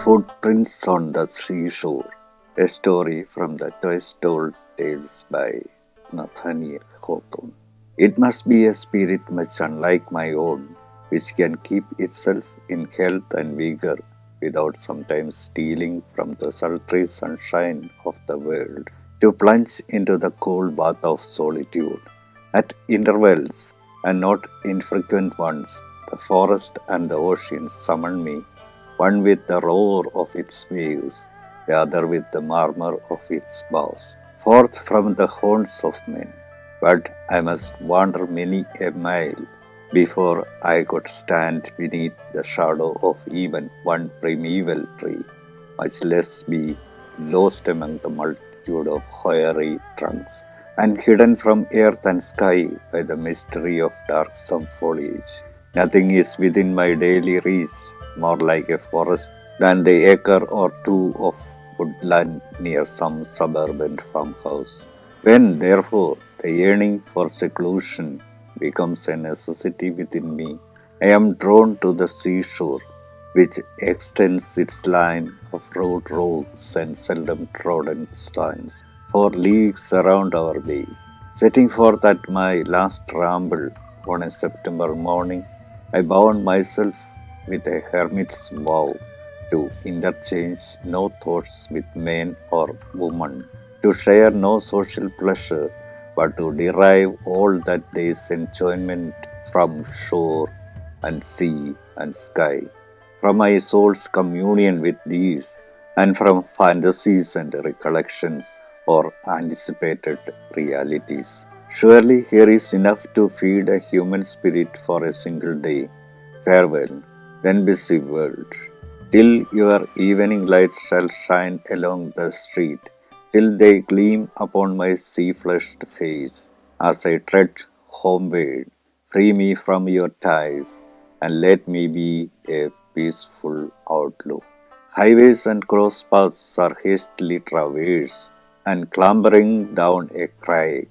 Footprints on the Seashore, a story from the Twice Told Tales by Nathaniel Hawthorne. It must be a spirit much unlike my own, which can keep itself in health and vigor without sometimes stealing from the sultry sunshine of the world to plunge into the cold bath of solitude. At intervals, and not infrequent ones, the forest and the ocean summon me, one with the roar of its waves, the other with the murmur of its bows, forth from the haunts of men. But I must wander many a mile before I could stand beneath the shadow of even one primeval tree, much less be lost among the multitude of hoary trunks, and hidden from earth and sky by the mystery of darksome foliage. Nothing is within my daily reach more like a forest than the acre or two of woodland near some suburban farmhouse. When, therefore, the yearning for seclusion becomes a necessity within me, I am drawn to the seashore, which extends its line of rude rocks and seldom trodden sands for leagues around our bay. Setting forth at my last ramble on a September morning, I bound myself with a hermit's vow to interchange no thoughts with man or woman, to share no social pleasure, but to derive all that day's enjoyment from shore and sea and sky, from my soul's communion with these, and from fantasies and recollections or anticipated realities. Surely here is enough to feed a human spirit for a single day. Farewell, then busy world, till your evening lights shall shine along the street, till they gleam upon my sea-flushed face, as I tread homeward. Free me from your ties, and let me be a peaceful outlook. Highways and cross paths are hastily traversed, and clambering down a crag,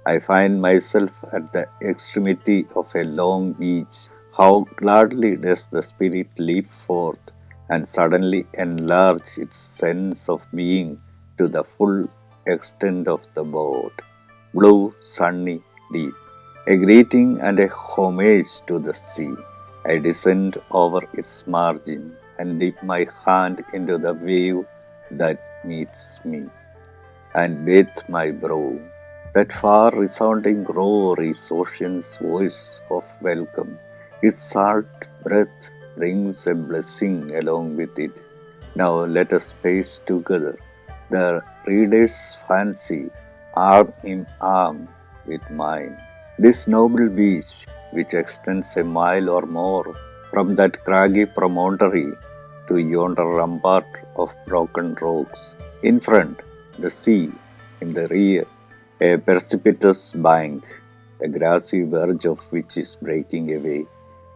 I find myself at the extremity of a long beach. How gladly does the spirit leap forth and suddenly enlarge its sense of being to the full extent of the board. Blue, sunny, deep. A greeting and a homage to the sea. I descend over its margin and dip my hand into the wave that meets me, and bathe my brow. That far resounding roar is ocean's voice of welcome. His salt breath brings a blessing along with it. Now let us pace together, the reader's fancy, arm in arm with mine. This noble beach, which extends a mile or more from that craggy promontory to yonder rampart of broken rocks. In front, the sea; in the rear, a precipitous bank, the grassy verge of which is breaking away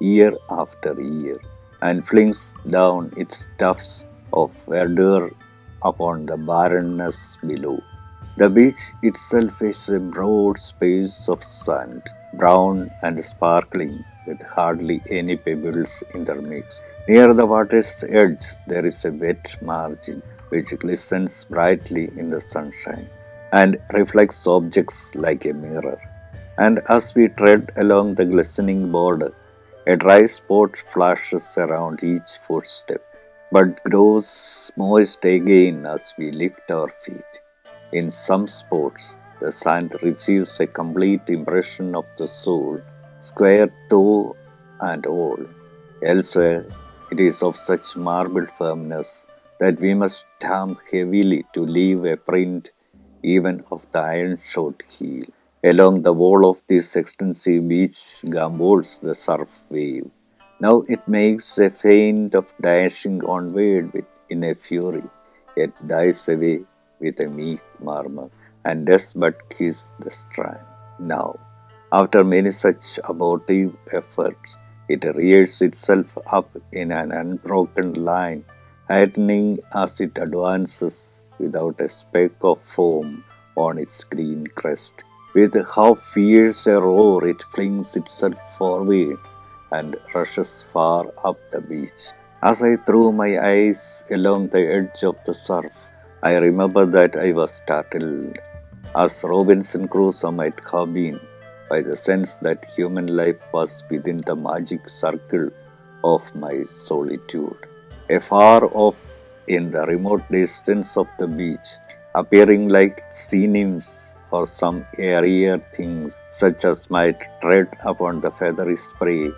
year after year, and flings down its tufts of verdure upon the barrenness below. The beach itself is a broad space of sand, brown and sparkling, with hardly any pebbles intermixed. Near the water's edge there is a wet margin, which glistens brightly in the sunshine, and reflects objects like a mirror. And as we tread along the glistening border, a dry spot flashes around each footstep, but grows moist again as we lift our feet. In some spots, the sand receives a complete impression of the soul, square toe and all. Elsewhere, it is of such marble firmness that we must stamp heavily to leave a print even of the iron-shod heel. Along the wall of this extensive beach gambols the surf wave. Now it makes a feint of dashing onward in a fury, yet dies away with a meek murmur, and does but kiss the strand. Now, after many such abortive efforts, it rears itself up in an unbroken line, heightening as it advances without a speck of foam on its green crest. With how fierce a roar it flings itself forward and rushes far up the beach, As I threw my eyes along the edge of the surf, I remember that I was startled, as Robinson Crusoe might have been, by the sense that human life was within the magic circle of my solitude. Afar off in the remote distance of the beach, appearing like sea nymphs or some airier things such as might tread upon the feathery spray,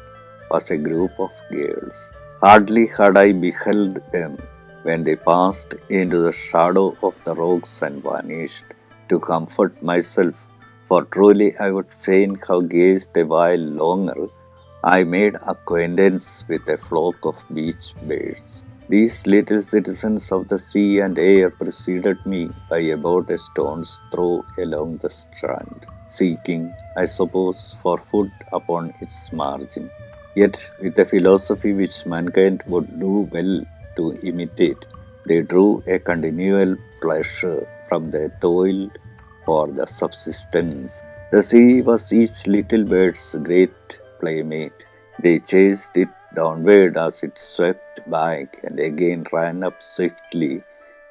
was a group of girls. Hardly had I beheld them when they passed into the shadow of the rocks and vanished. To comfort myself, for truly I would fain have gazed a while longer, I made acquaintance with a flock of beach birds. These little citizens of the sea and air preceded me by about a stone's throw along the strand, seeking, I suppose, for food upon its margin. Yet, with a philosophy which mankind would do well to imitate, they drew a continual pleasure from their toil for the subsistence. The sea was each little bird's great playmate. They chased it downward as it swept back and again ran up swiftly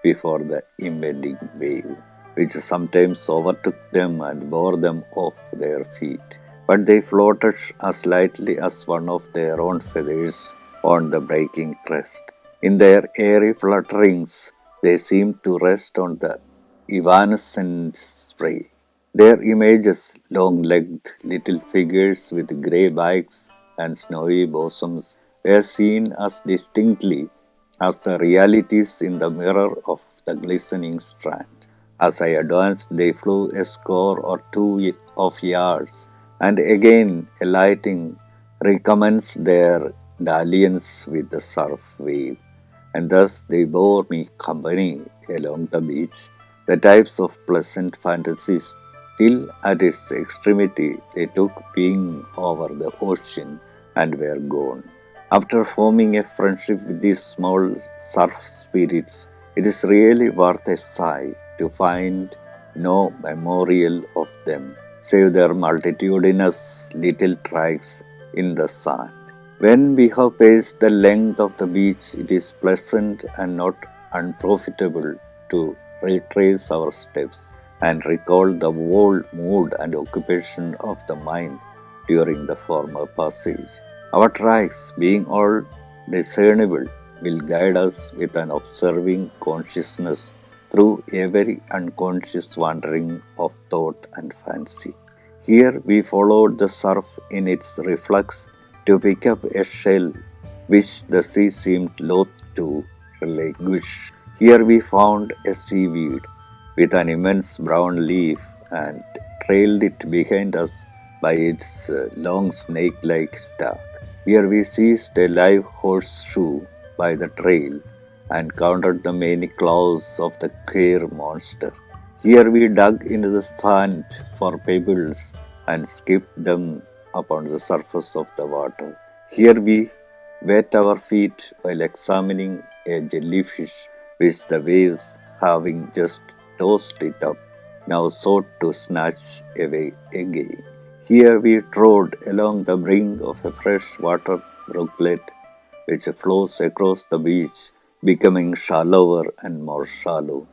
before the impending wave, which sometimes overtook them and bore them off their feet. But they floated as lightly as one of their own feathers on the breaking crest. In their airy flutterings, they seemed to rest on the evanescent spray. Their images, long-legged little figures with grey backs and snowy bosoms, were seen as distinctly as the realities in the mirror of the glistening strand. As I advanced, they flew a score or two of yards, and again, alighting, recommenced their dalliance with the surf wave, and thus they bore me company along the beach, the types of pleasant fantasies, till at its extremity they took wing over the ocean and were gone. After forming a friendship with these small surf spirits, it is really worth a sigh to find no memorial of them, save their multitudinous little tracks in the sand. When we have paced the length of the beach, it is pleasant and not unprofitable to retrace our steps and recall the whole mood and occupation of the mind during the former passage. Our tracks, being all discernible, will guide us with an observing consciousness through every unconscious wandering of thought and fancy. Here we followed the surf in its reflux to pick up a shell which the sea seemed loath to relinquish. Here we found a seaweed with an immense brown leaf and trailed it behind us by its long snake-like stalk. Here we seized a live horseshoe by the trail and counted the many claws of the queer monster. Here we dug into the sand for pebbles and skipped them upon the surface of the water. Here we wet our feet while examining a jellyfish which the waves, having just tossed it up, now sought to snatch away again. Here we trod along the brink of a fresh water brooklet which flows across the beach, becoming shallower and more shallow,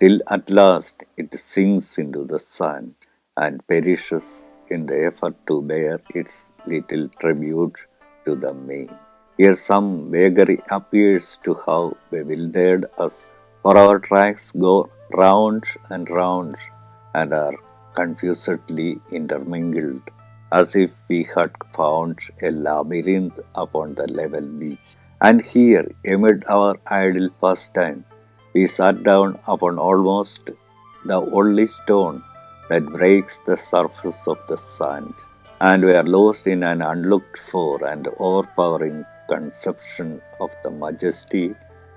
till at last it sinks into the sand and perishes in the effort to bear its little tribute to the main. Here some vagary appears to have bewildered us, for our tracks go round and round and are confusedly intermingled, as if we had found a labyrinth upon the level beach. And here, amid our idle pastime, we sat down upon almost the only stone that breaks the surface of the sand, and were lost in an unlooked for and overpowering conception of the majesty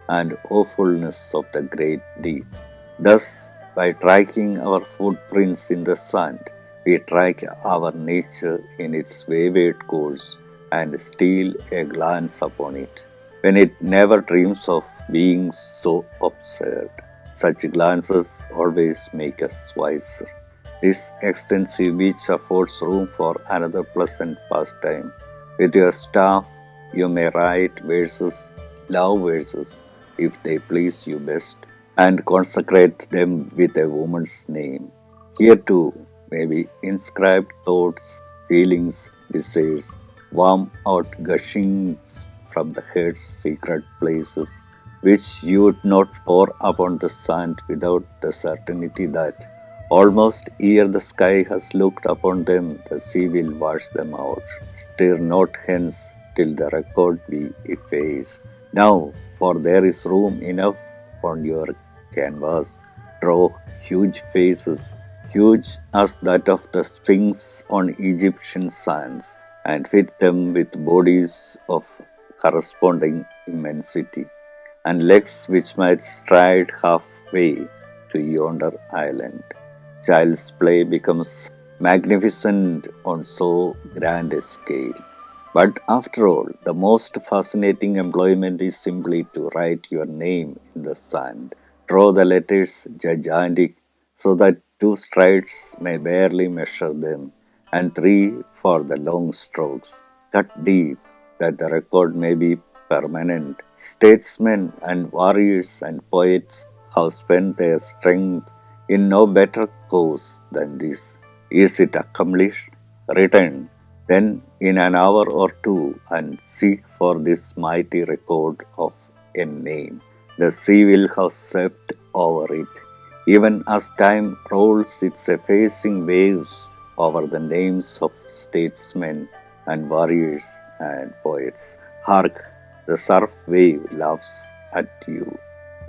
and awfulness of the great deep. Thus, by tracking our footprints in the sand, we track our nature in its wayward course and steal a glance upon it, when it never dreams of being so absurd. Such glances always make us wiser. This extensive beach affords room for another pleasant pastime. With your staff, you may write verses love verses, if they please you best, and consecrate them with a woman's name. Here too may be inscribed thoughts, feelings, desires, warm out gushings from the heart's secret places, which you would not pour upon the sand without the certainty that, almost ere the sky has looked upon them, the sea will wash them out. Stir not hence till the record be effaced. Now, for there is room enough on your canvas. Draw huge faces, huge as that of the Sphinx on Egyptian sands, and fit them with bodies of corresponding immensity, and legs which might stride halfway to yonder island. Child's play becomes magnificent on so grand a scale. But after all, the most fascinating employment is simply to write your name in the sand. Draw the letters gigantic so that two strides may barely measure them, and three for the long strokes. Cut deep that the record may be permanent. Statesmen and warriors and poets have spent their strength in no better cause than this. Is it accomplished? Return then in an hour or two and seek for this mighty record of a name. The sea will have swept over it, even as time rolls its effacing waves over the names of statesmen and warriors and poets. Hark! The surf wave laughs at you.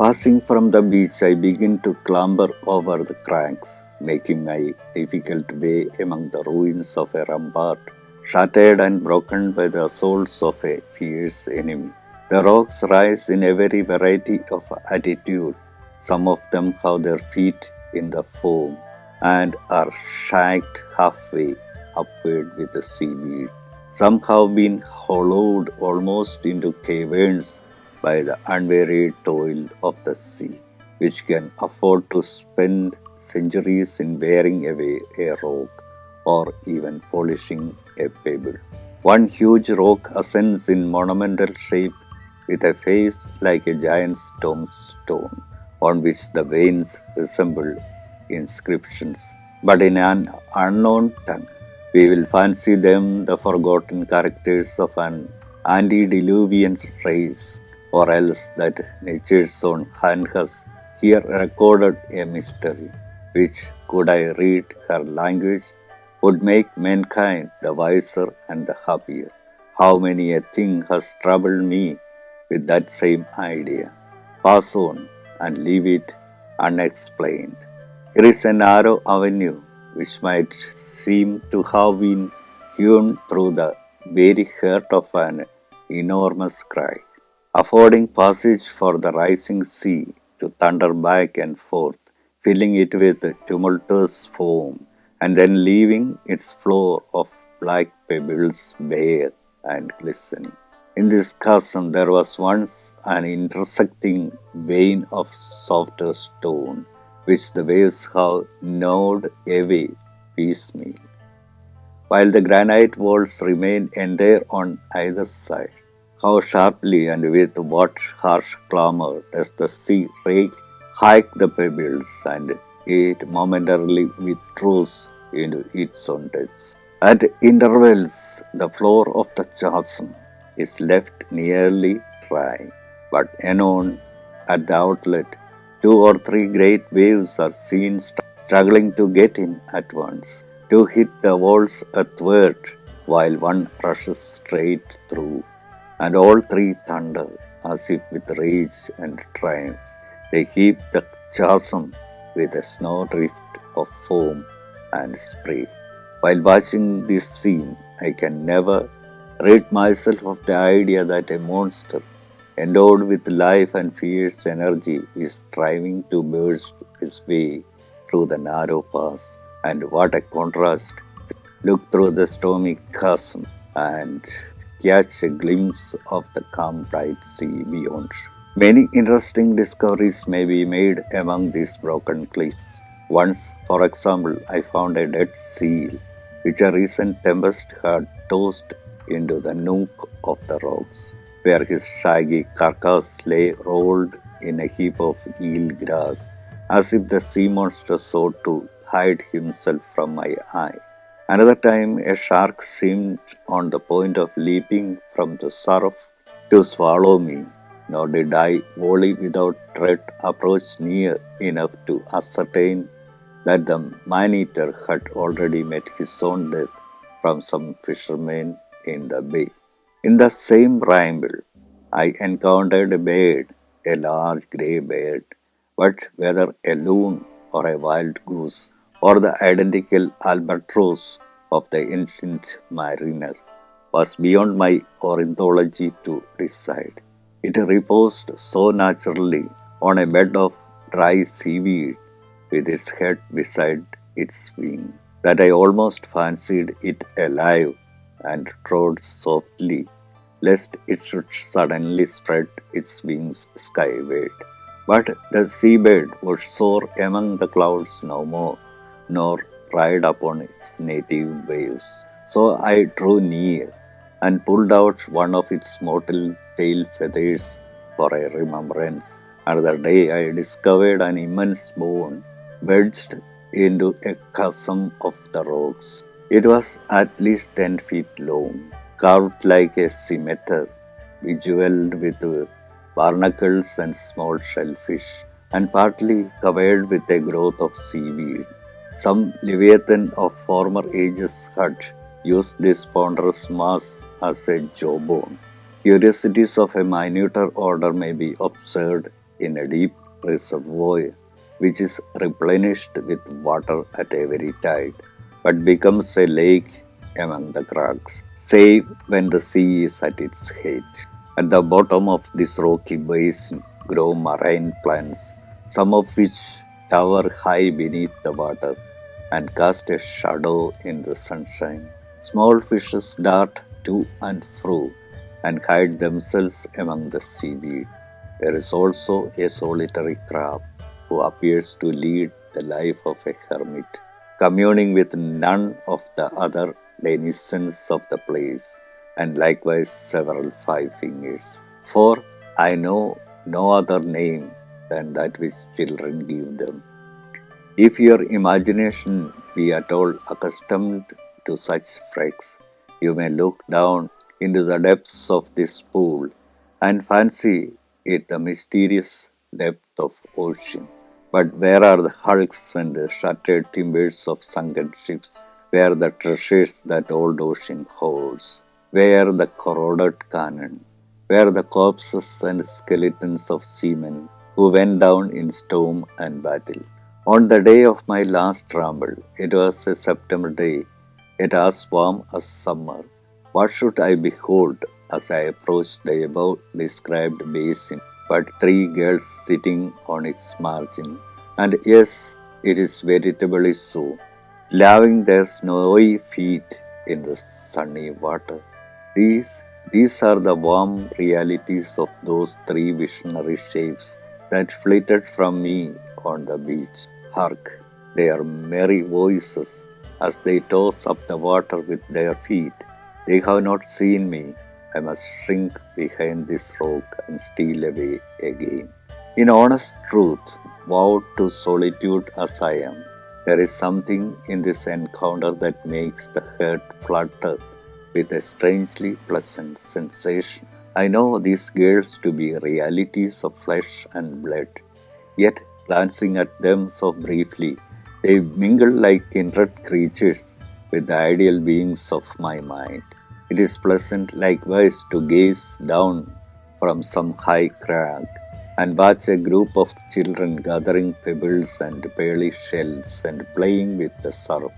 Passing from the beach, I begin to clamber over the crags, making my difficult way among the ruins of a rampart, shattered and broken by the assaults of a fierce enemy. The rocks rise in every variety of attitude. Some of them have their feet in the foam and are shacked halfway upward with the seaweed. Some have been hollowed almost into caverns by the unwearied toil of the sea, which can afford to spend centuries in wearing away a rock or even polishing a pebble. One huge rock ascends in monumental shape with a face like a giant's tombstone, on which the veins resemble inscriptions, but in an unknown tongue. We will fancy them the forgotten characters of an antediluvian race, or else that nature's own hand has here recorded a mystery, which, could I read her language, would make mankind the wiser and the happier. How many a thing has troubled me with that same idea. Pass on and leave it unexplained. Here is a narrow avenue which might seem to have been hewn through the very heart of an enormous crag, affording passage for the rising sea to thunder back and forth, filling it with tumultuous foam, and then leaving its floor of black pebbles bare and glistening. In this chasm there was once an intersecting vein of softer stone, which the waves have gnawed away piecemeal, while the granite walls remained entire on either side. How sharply and with what harsh clamor does the sea hike the pebbles, and it momentarily withdraws into its own depths. At intervals, the floor of the chasm is left nearly dry, but anon, at the outlet, two or three great waves are seen struggling to get in at once, to hit the walls athwart, while one rushes straight through, and all three thunder as if with rage and triumph. They heap the chasm with a snowdrift of foam and spray. While watching this scene, I can never rid myself of the idea that a monster, endowed with life and fierce energy, is striving to burst his way through the narrow pass. And what a contrast! Look through the stormy chasm and catch a glimpse of the calm bright sea beyond. Many interesting discoveries may be made among these broken cliffs. Once, for example, I found a dead seal which a recent tempest had tossed into the nook of the rocks. where his shaggy carcass lay rolled in a heap of eel grass, as if the sea monster sought to hide himself from my eye. Another time, a shark seemed on the point of leaping from the surf to swallow me, nor did I, wholly without dread, approach near enough to ascertain that the man-eater had already met his own death from some fisherman in the bay. In the same ramble, I encountered a bird, a large grey bird, but whether a loon or a wild goose or the identical albatross of the ancient mariner was beyond my ornithology to decide. It reposed so naturally on a bed of dry seaweed with its head beside its wing that I almost fancied it alive and trod softly lest it should suddenly spread its wings skyward. But the seabird would soar among the clouds no more, nor ride upon its native waves. So I drew near and pulled out one of its mottled tail feathers for a remembrance. Another day I discovered an immense bone wedged into a chasm of the rocks. It was at least 10 feet long, carved like a scimitar, bejeweled with barnacles and small shellfish, and partly covered with a growth of seaweed. Some leviathan of former ages had used this ponderous mass as a jawbone. Curiosities of a minuter order may be observed in a deep reservoir, which is replenished with water at every tide, but becomes a lake among the cracks, save when the sea is at its height. At the bottom of this rocky basin grow marine plants, some of which tower high beneath the water and cast a shadow in the sunshine. Small fishes dart to and fro and hide themselves among the seaweed. There is also a solitary crab who appears to lead the life of a hermit, communing with none of the other denizens of the place, and likewise several five fingers. For I know no other name than that which children give them. If your imagination be at all accustomed to such freaks, you may look down into the depths of this pool and fancy it the mysterious depth of ocean. But where are the hulks and the shattered timbers of sunken ships? Where the treasures that old ocean holds? Where the corroded cannon? Where the corpses and skeletons of seamen who went down in storm and battle? On the day of my last ramble, it was a September day, yet as warm as summer. What should I behold as I approached the above described basin but three girls sitting on its margin? And yes, it is veritably so, laving their snowy feet in the sunny water. These are the warm realities of those three visionary shapes that flitted from me on the beach. Hark, their merry voices as they toss up the water with their feet. They have not seen me. I must shrink behind this rock and steal away again. In honest truth, vowed to solitude as I am, there is something in this encounter that makes the heart flutter with a strangely pleasant sensation. I know these girls to be realities of flesh and blood, yet glancing at them so briefly, they mingle like kindred creatures with the ideal beings of my mind. It is pleasant likewise to gaze down from some high crag and watch a group of children gathering pebbles and pearly shells and playing with the surf,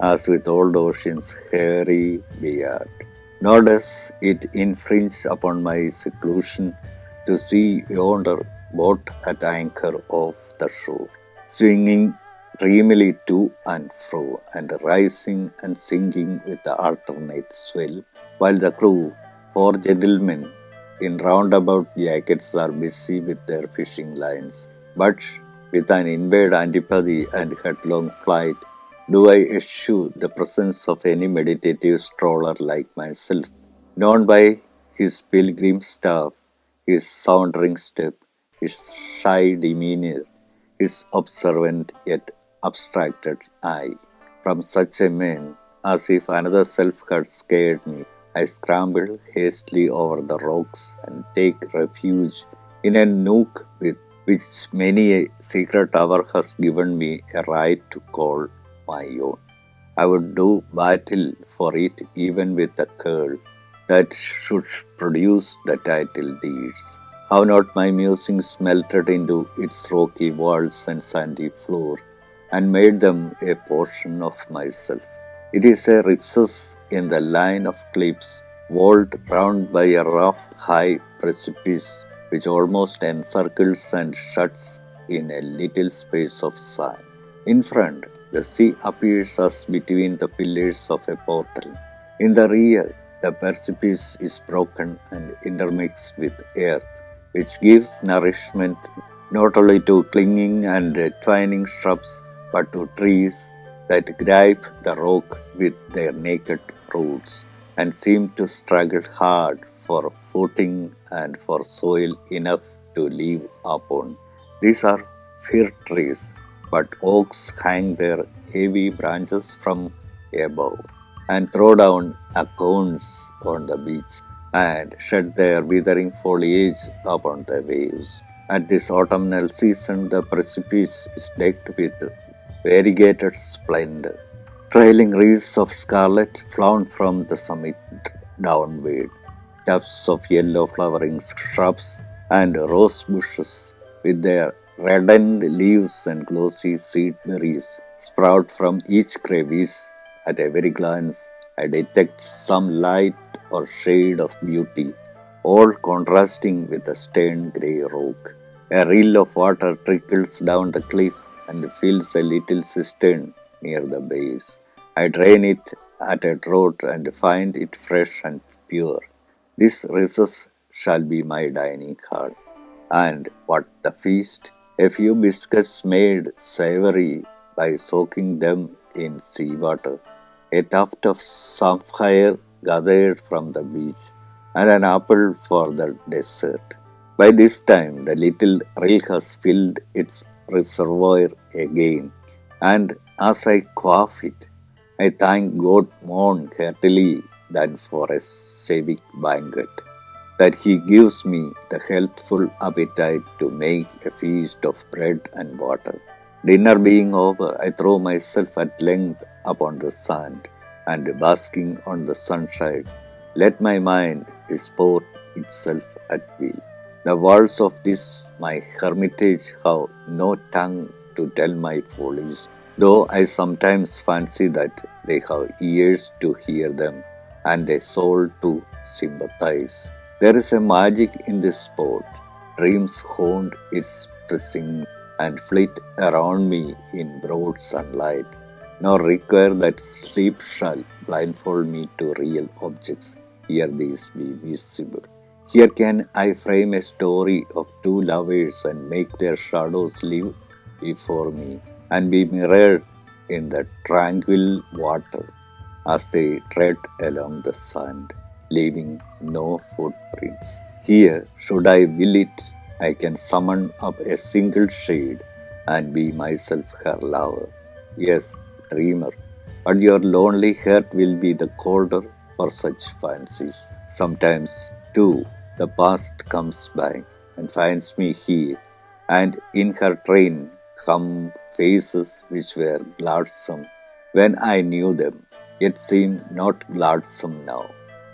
as with old ocean's hairy beard. Nor does it infringe upon my seclusion to see yonder boat at anchor off the shore, swinging dreamily to and fro, and rising and sinking with the alternate swell, while the crew, four gentlemen in roundabout jackets, are busy with their fishing lines. But with an inward antipathy and headlong flight, do I eschew the presence of any meditative stroller like myself, known by his pilgrim staff, his sauntering step, his shy demeanor, his observant yet abstracted eye. From such a man, as if another self had scared me, I scramble hastily over the rocks and take refuge in a nook with which many a secret hour has given me a right to call my own. I would do battle for it even with a curl that should produce the title deeds. Have not my musings melted into its rocky walls and sandy floor, and made them a portion of myself? It is a recess in the line of cliffs, walled round by a rough, high precipice which almost encircles and shuts in a little space of sand. In front, the sea appears as between the pillars of a portal. In the rear, the precipice is broken and intermixed with earth, which gives nourishment not only to clinging and twining shrubs, but to trees that gripe the rock with their naked roots and seem to struggle hard for footing and for soil enough to live upon. These are fir trees, but oaks hang their heavy branches from above and throw down acorns on the beach and shed their withering foliage upon the waves. At this autumnal season, the precipice is decked with variegated splendor. Trailing wreaths of scarlet flaunt from the summit downward. Tufts of yellow flowering shrubs and rose bushes with their reddened leaves and glossy seed berries sprout from each crevice. At every glance, I detect some light or shade of beauty, all contrasting with the stern grey rock. A rill of water trickles down the cliff and fills a little cistern near the base. I drain it at a draught and find it fresh and pure. This recess shall be my dining hall. And what the feast? A few biscuits made savory by soaking them in sea water, a tuft of samphire gathered from the beach, and an apple for the dessert. By this time, the little rill has filled its reservoir again, and as I quaff it, I thank God more heartily than for a civic banquet, that He gives me the healthful appetite to make a feast of bread and water. Dinner being over, I throw myself at length upon the sand, and basking on the sunshine, let my mind disport itself at will. The walls of this my hermitage have no tongue to tell my follies, though I sometimes fancy that they have ears to hear them and a soul to sympathize. There is a magic in this spot. Dreams haunt its pressing and flit around me in broad sunlight, nor require that sleep shall blindfold me to real objects. Here these be visible. Here can I frame a story of two lovers and make their shadows live before me and be mirrored in the tranquil water as they tread along the sand, leaving no footprints. Here, should I will it, I can summon up a single shade and be myself her lover. Yes, dreamer, but your lonely heart will be the colder for such fancies. Sometimes, too, the past comes by and finds me here, and in her train come faces which were gladsome when I knew them, yet seem not gladsome now.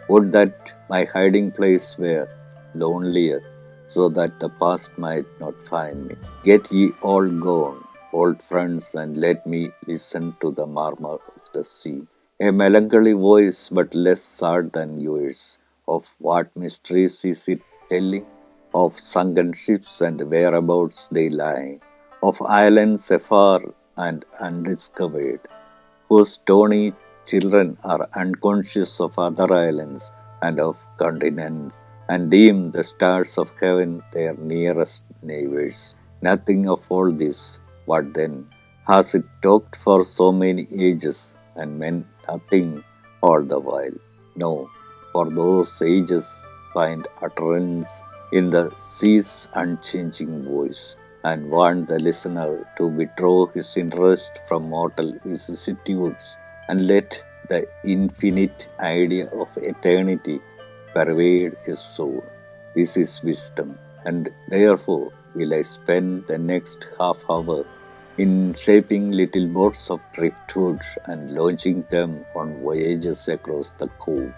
Would that my hiding place were lonelier, so that the past might not find me. Get ye all gone, old friends, and let me listen to the murmur of the sea. A melancholy voice, but less sad than yours. Of what mysteries is it telling? Of sunken ships and whereabouts they lie, of islands afar and undiscovered, whose stony children are unconscious of other islands and of continents, and deem the stars of heaven their nearest neighbors. Nothing of all this, what then? Has it talked for so many ages and meant nothing all the while? No, for those ages, find utterance in the sea's unchanging voice, and want the listener to withdraw his interest from mortal vicissitudes and let the infinite idea of eternity pervade his soul. This is wisdom, and therefore will I spend the next half hour in shaping little boats of driftwood and launching them on voyages across the cove,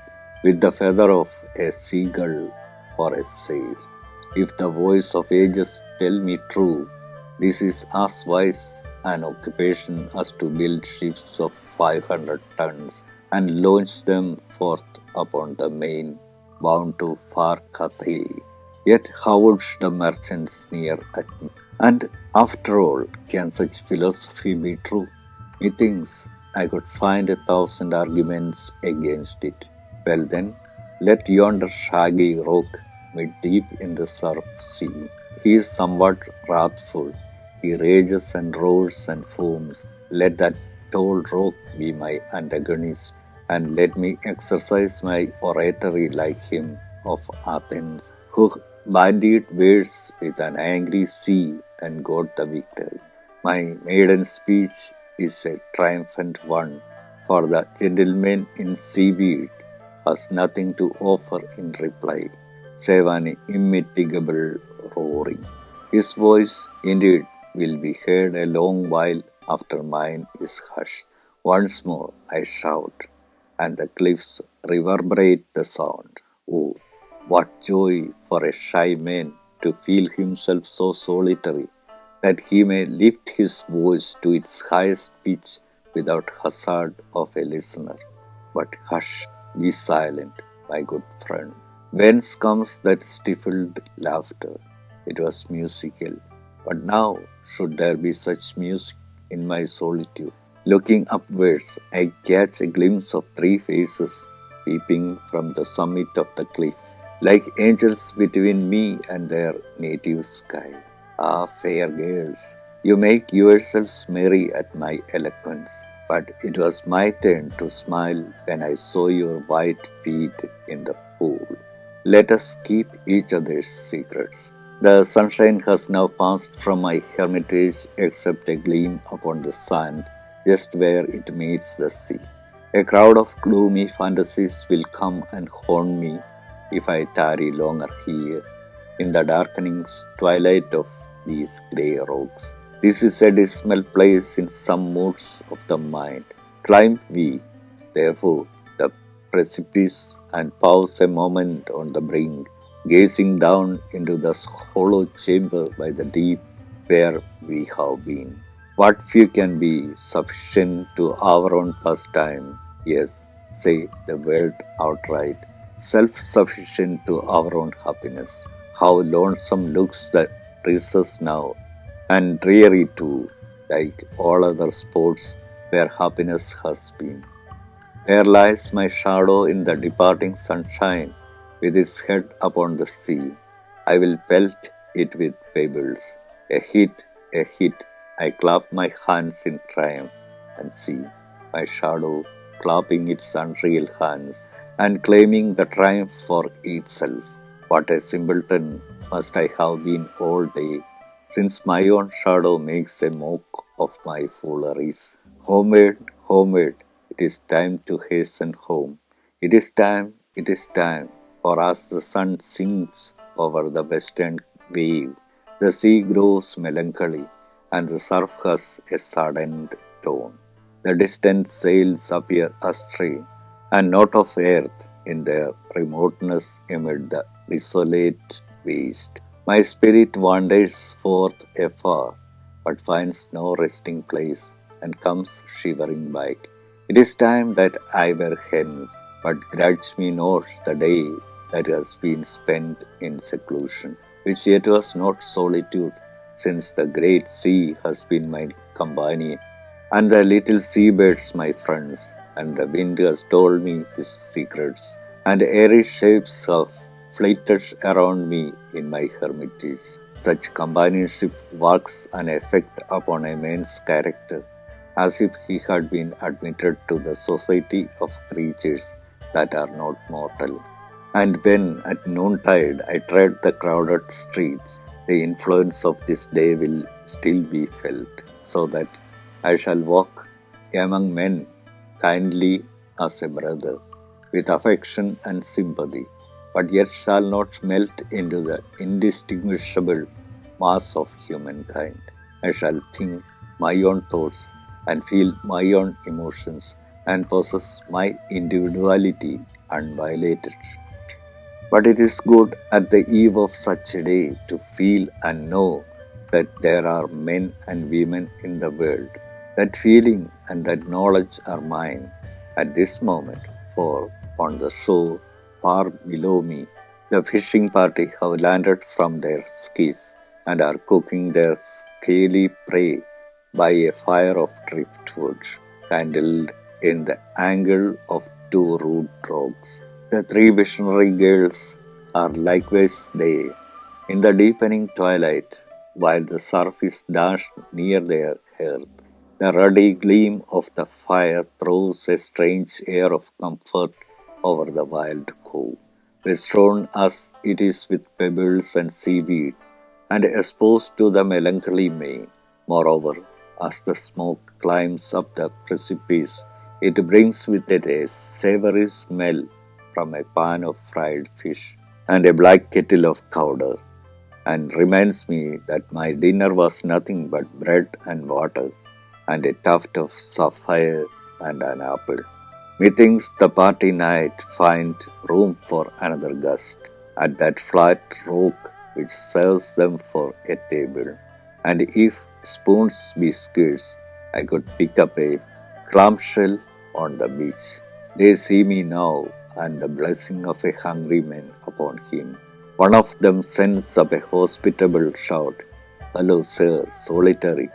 with the feather of a seagull for a sail. If the voice of ages tell me true, this is as wise an occupation as to build ships of 500 tons and launch them forth upon the main, bound to far Cathay. Yet how would the merchant sneer at me? And after all, can such philosophy be true? Methinks I could find 1,000 arguments against it. Well then, let yonder shaggy rock meet deep in the surf sea. He is somewhat wrathful. He rages and roars and foams. Let that tall rock be my antagonist, and let me exercise my oratory like him of Athens, who bandied words with an angry sea and got the victory. My maiden speech is a triumphant one, for the gentleman in seaweed has nothing to offer in reply, save an immitigable roaring. His voice, indeed, will be heard a long while after mine is hushed. Once more I shout, and the cliffs reverberate the sound. Oh, what joy for a shy man to feel himself so solitary that he may lift his voice to its highest pitch without hazard of a listener. But hush, be silent, my good friend. Whence comes that stifled laughter? It was musical. But now, should there be such music in my solitude? Looking upwards, I catch a glimpse of three faces peeping from the summit of the cliff, like angels between me and their native sky. Ah, fair girls, you make yourselves merry at my eloquence, but it was my turn to smile when I saw your white feet in the pool. Let us keep each other's secrets. The sunshine has now passed from my hermitage except a gleam upon the sand just where it meets the sea. A crowd of gloomy fantasies will come and haunt me if I tarry longer here in the darkening twilight of these grey rocks. This is a dismal place in some moods of the mind. Climb we, therefore, the precipice and pause a moment on the brink, gazing down into the hollow chamber by the deep where we have been. What few can be sufficient to our own pastime, yes, say the word outright, self-sufficient to our own happiness. How lonesome looks the recess now, and dreary too, like all other sports where happiness has been. There lies my shadow in the departing sunshine, with its head upon the sea. I will pelt it with pebbles. A hit, a hit. I clap my hands in triumph, and see my shadow clapping its unreal hands and claiming the triumph for itself. What a simpleton must I have been all day, since my own shadow makes a mock of my fooleries. Homeward, homeward, it is time to hasten home. It is time, for as the sun sinks over the western wave, the sea grows melancholy, and the surf has a saddened tone. The distant sails appear astray, and not of earth in their remoteness amid the desolate waste. My spirit wanders forth afar, but finds no resting place, and comes shivering back. It is time that I were hence, but grudge me not the day that has been spent in seclusion, which yet was not solitude, since the great sea has been my companion, and the little seabirds my friends, and the wind has told me his secrets, and airy shapes have flitted around me in my hermitage. Such companionship works an effect upon a man's character, as if he had been admitted to the society of creatures that are not mortal, And when at noontide I tread the crowded streets, the influence of this day will still be felt, so that I shall walk among men kindly as a brother, with affection and sympathy, but yet shall not melt into the indistinguishable mass of humankind. I shall think my own thoughts and feel my own emotions and possess my individuality unviolated. But it is good at the eve of such a day to feel and know that there are men and women in the world. That feeling and that knowledge are mine at this moment, for on the shore far below me, the fishing party have landed from their skiff and are cooking their scaly prey by a fire of driftwood, kindled in the angle of two rude rocks. The three visionary girls are likewise there, in the deepening twilight, while the surf is dashed near their hearth. The ruddy gleam of the fire throws a strange air of comfort over the wild cove, bestrewn as it is with pebbles and seaweed, and exposed to the melancholy main. Moreover, as the smoke climbs up the precipice, it brings with it a savory smell from a pan of fried fish and a black kettle of chowder, and reminds me that my dinner was nothing but bread and water, and a tuft of sapphire and an apple. Methinks the party might find room for another guest at that flat rock which serves them for a table. And if spoons be scarce, I could pick up a clamshell on the beach. They see me now, and the blessing of a hungry man upon him. One of them sends up a hospitable shout, "Hello, sir, solitary.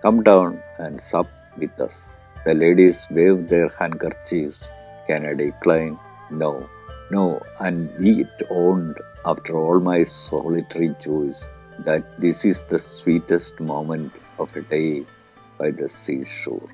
Come down and sup with us." The ladies wave their handkerchiefs. Can I decline? No, no, and be it owned, after all my solitary joys, that this is the sweetest moment of a day by the seashore.